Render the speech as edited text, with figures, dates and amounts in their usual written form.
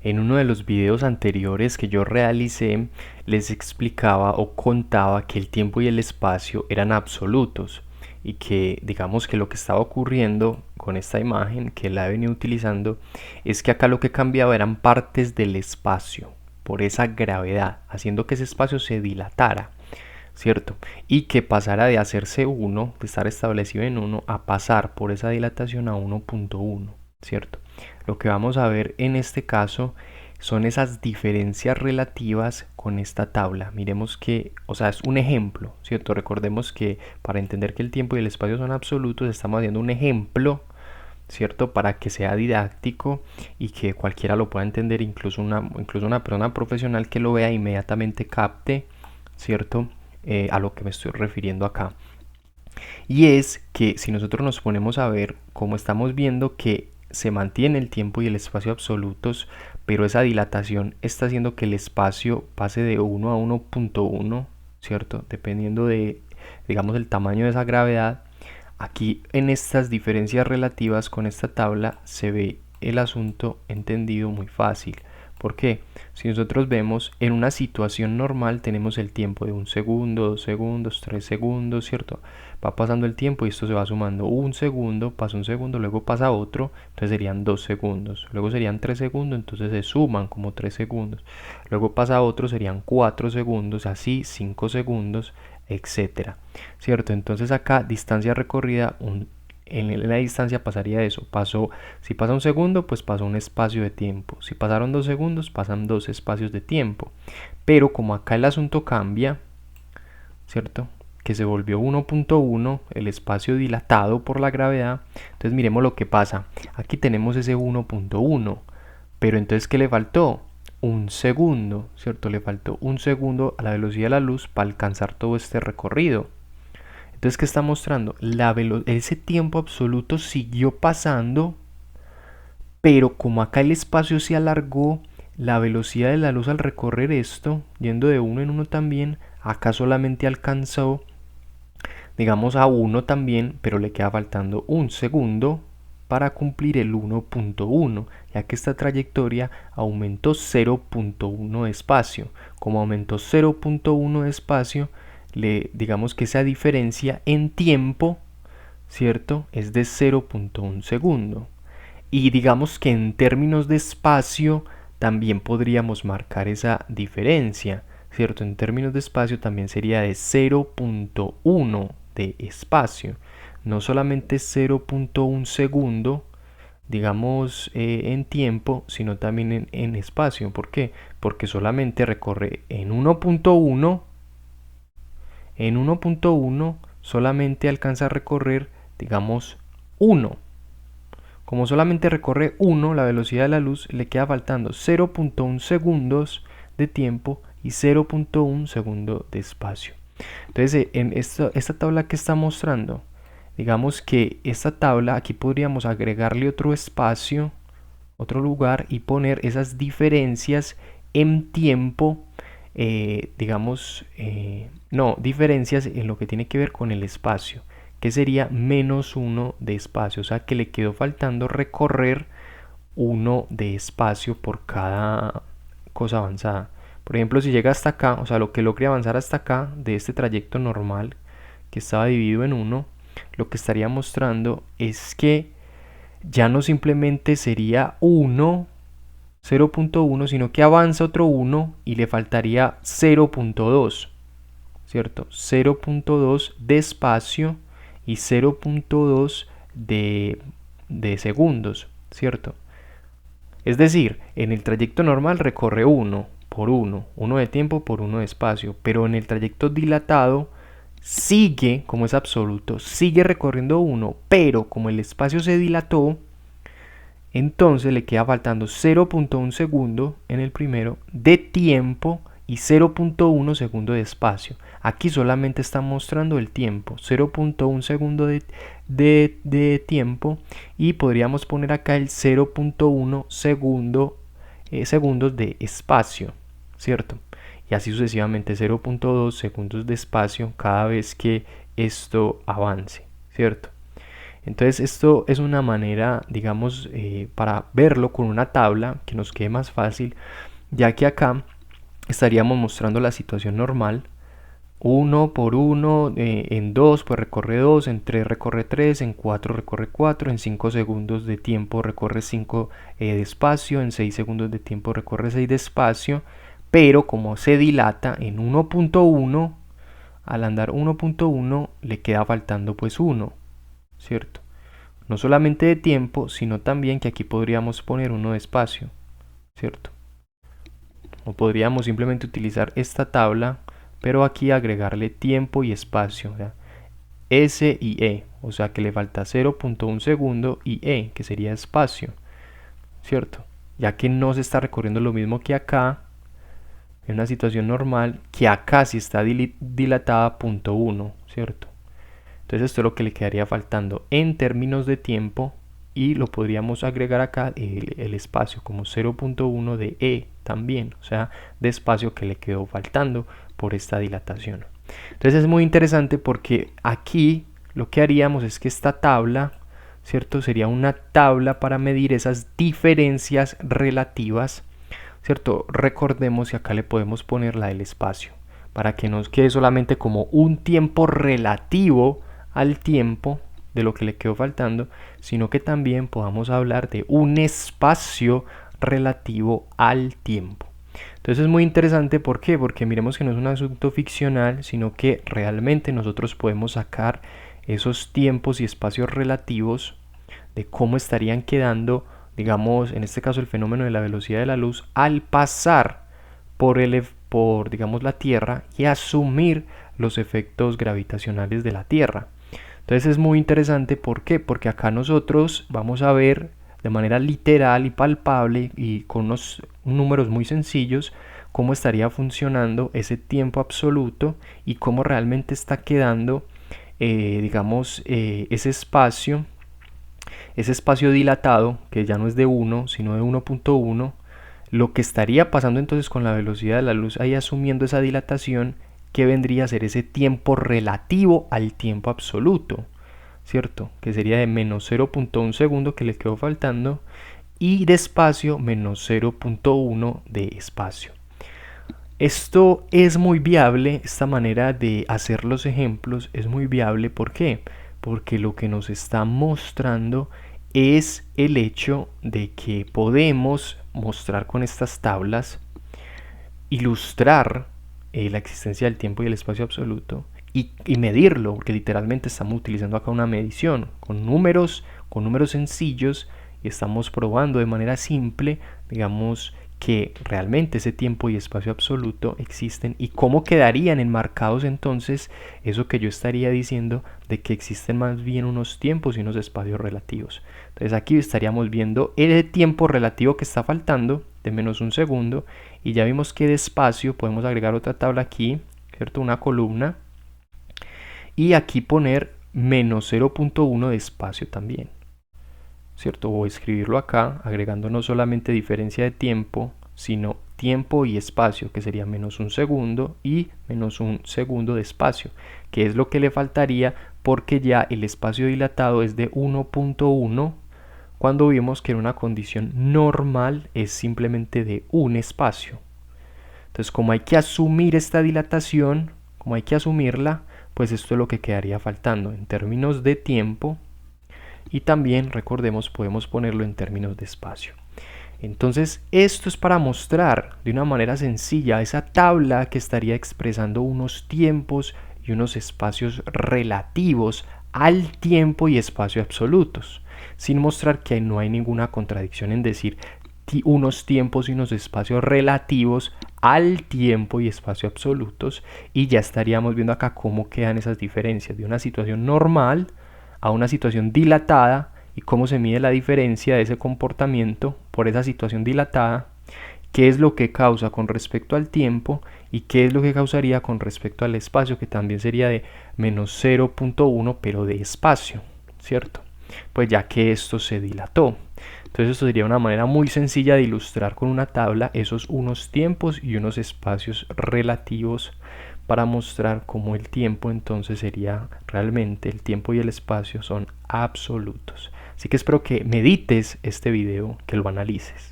En uno de los videos anteriores que yo realicé, les explicaba o contaba que el tiempo y el espacio eran absolutos y que digamos que lo que estaba ocurriendo con esta imagen que la he venido utilizando es que acá lo que cambiaba eran partes del espacio por esa gravedad, haciendo que ese espacio se dilatara, ¿cierto? Y que pasara de hacerse 1, de estar establecido en 1, a pasar por esa dilatación a 1.1, ¿cierto? Lo que vamos a ver en este caso son esas diferencias relativas con esta tabla. Miremos que, o sea, es un ejemplo, ¿cierto? Recordemos que para entender que el tiempo y el espacio son absolutos, estamos haciendo un ejemplo, ¿cierto? Para que sea didáctico y que cualquiera lo pueda entender, incluso una persona profesional que lo vea inmediatamente capte, ¿cierto? A lo que me estoy refiriendo acá. Y es que si nosotros nos ponemos a ver, como estamos viendo que se mantiene el tiempo y el espacio absolutos, pero esa dilatación está haciendo que el espacio pase de 1 a 1.1, ¿cierto? Dependiendo de, digamos, el tamaño de esa gravedad. Aquí en estas diferencias relativas con esta tabla se ve el asunto entendido muy fácil. ¿Por qué? Si nosotros vemos en una situación normal tenemos el tiempo de 1 segundo, 2 segundos, 3 segundos, ¿cierto? Va pasando el tiempo y esto se va sumando. Un segundo, pasa un segundo, luego pasa otro, entonces serían 2 segundos. Luego serían 3 segundos, entonces se suman como 3 segundos. Luego pasa otro, serían 4 segundos, así 5 segundos, etcétera, ¿cierto? Entonces acá distancia recorrida, en la distancia pasaría eso, si pasa un segundo, pues pasó un espacio de tiempo, si pasaron 2 segundos, pasan dos espacios de tiempo, pero como acá el asunto cambia, ¿cierto? Que se volvió 1.1, el espacio dilatado por la gravedad, entonces miremos lo que pasa, aquí tenemos ese 1.1, pero entonces ¿qué le faltó? Un segundo, ¿cierto? Le faltó un segundo a la velocidad de la luz para alcanzar todo este recorrido. Entonces, ¿qué está mostrando? Ese tiempo absoluto siguió pasando, pero como acá el espacio se alargó, la velocidad de la luz al recorrer esto, yendo de uno en uno también, acá solamente alcanzó, digamos, a 1 también, pero le queda faltando un segundo para cumplir el 1.1, ya que esta trayectoria aumentó 0.1 de espacio. Como aumentó 0.1 de espacio, digamos que esa diferencia en tiempo, ¿cierto? Es de 0.1 segundo. Y digamos que en términos de espacio también podríamos marcar esa diferencia, ¿cierto? En términos de espacio también sería de 0.1 de espacio, no solamente 0.1 segundo, digamos, en tiempo, sino también en espacio. ¿Por qué? Porque solamente recorre en 1.1 solamente alcanza a recorrer, digamos, 1. Como solamente recorre 1 la velocidad de la luz, le queda faltando 0.1 segundos de tiempo y 0.1 segundo de espacio. Entonces, en esta tabla que está mostrando, digamos que esta tabla aquí podríamos agregarle otro espacio, otro lugar y poner esas diferencias en tiempo, digamos, no, diferencias en lo que tiene que ver con el espacio, que sería -1 de espacio, o sea que le quedó faltando recorrer 1 de espacio por cada cosa avanzada. Por ejemplo, si llega hasta acá, o sea, lo que logre avanzar hasta acá de este trayecto normal que estaba dividido en 1, lo que estaría mostrando es que ya no simplemente sería 1, 0.1, sino que avanza otro 1 y le faltaría 0.2, ¿cierto? 0.2 de espacio y 0.2 de segundos, ¿cierto? Es decir, en el trayecto normal recorre 1 por 1, 1 de tiempo por 1 de espacio, pero en el trayecto dilatado sigue, como es absoluto, sigue recorriendo 1, pero como el espacio se dilató, entonces le queda faltando 0.1 segundo en el primero de tiempo y 0.1 segundo de espacio. Aquí solamente está mostrando el tiempo, 0.1 segundo de tiempo, y podríamos poner acá el 0.1 segundos de espacio, ¿cierto? Y así sucesivamente 0.2 segundos de espacio cada vez que esto avance, ¿cierto? Entonces esto es una manera, digamos, para verlo con una tabla que nos quede más fácil, ya que acá estaríamos mostrando la situación normal. 1 por 1, en 2 pues recorre 2, en 3 recorre 3, en 4 recorre 4, en 5 segundos de tiempo recorre 5 de espacio, en 6 segundos de tiempo recorre 6 de espacio, pero como se dilata en 1.1, al andar 1.1 le queda faltando pues 1, ¿cierto? No solamente de tiempo, sino también que aquí podríamos poner 1 de espacio, ¿cierto? O podríamos simplemente utilizar esta tabla, pero aquí agregarle tiempo y espacio, ¿verdad? S y E, o sea que le falta 0.1 segundo y E, que sería espacio, ¿cierto? Ya que no se está recorriendo lo mismo que acá, en una situación normal, que acá sí está dilatada 0.1, ¿cierto? Entonces esto es lo que le quedaría faltando en términos de tiempo y lo podríamos agregar acá el espacio como 0.1 de E también, o sea, de espacio que le quedó faltando por esta dilatación. Entonces es muy interesante porque aquí lo que haríamos es que esta tabla, ¿cierto? Sería una tabla para medir esas diferencias relativas, ¿cierto? Recordemos que acá le podemos poner la del espacio para que nos quede solamente como un tiempo relativo al tiempo de lo que le quedó faltando, sino que también podamos hablar de un espacio relativo al tiempo. Entonces es muy interesante, ¿por qué? Porque miremos que no es un asunto ficcional, sino que realmente nosotros podemos sacar esos tiempos y espacios relativos de cómo estarían quedando, digamos, en este caso el fenómeno de la velocidad de la luz al pasar por digamos, la Tierra y asumir los efectos gravitacionales de la Tierra. Entonces es muy interesante, ¿por qué? Porque acá nosotros vamos a ver de manera literal y palpable y con unos números muy sencillos cómo estaría funcionando ese tiempo absoluto y cómo realmente está quedando, digamos, ese espacio dilatado, que ya no es de 1, sino de 1.1, lo que estaría pasando entonces con la velocidad de la luz ahí asumiendo esa dilatación, que vendría a ser ese tiempo relativo al tiempo absoluto, ¿cierto? Que sería de menos 0.1 segundo que le quedó faltando y de espacio menos 0.1 de espacio. Esto es muy viable, esta manera de hacer los ejemplos es muy viable. ¿Por qué? Porque lo que nos está mostrando es el hecho de que podemos mostrar con estas tablas, ilustrar la existencia del tiempo y el espacio absoluto y medirlo, porque literalmente estamos utilizando acá una medición con números sencillos y estamos probando de manera simple, digamos, que realmente ese tiempo y espacio absoluto existen y cómo quedarían enmarcados entonces eso que yo estaría diciendo de que existen más bien unos tiempos y unos espacios relativos. Entonces aquí estaríamos viendo el tiempo relativo que está faltando de menos un segundo y ya vimos que de espacio podemos agregar otra tabla aquí, ¿cierto? Una columna y aquí poner menos 0.1 de espacio también, ¿cierto? O escribirlo acá agregando no solamente diferencia de tiempo, sino tiempo y espacio, que sería menos un segundo y menos un segundo de espacio, que es lo que le faltaría porque ya el espacio dilatado es de 1.1 cuando vimos que en una condición normal es simplemente de un espacio. Entonces, como hay que asumir esta dilatación, como hay que asumirla, pues esto es lo que quedaría faltando en términos de tiempo y también, recordemos, podemos ponerlo en términos de espacio. Entonces, esto es para mostrar de una manera sencilla esa tabla que estaría expresando unos tiempos y unos espacios relativos al tiempo y espacio absolutos, sin mostrar que no hay ninguna contradicción en decir unos tiempos y unos espacios relativos al tiempo y espacio absolutos, y ya estaríamos viendo acá cómo quedan esas diferencias de una situación normal a una situación dilatada y cómo se mide la diferencia de ese comportamiento por esa situación dilatada, qué es lo que causa con respecto al tiempo y qué es lo que causaría con respecto al espacio, que también sería de menos 0.1 pero de espacio, ¿cierto? Pues ya que esto se dilató. Entonces esto sería una manera muy sencilla de ilustrar con una tabla esos unos tiempos y unos espacios relativos para mostrar cómo el tiempo entonces sería realmente, el tiempo y el espacio son absolutos. Así que espero que medites este video, que lo analices.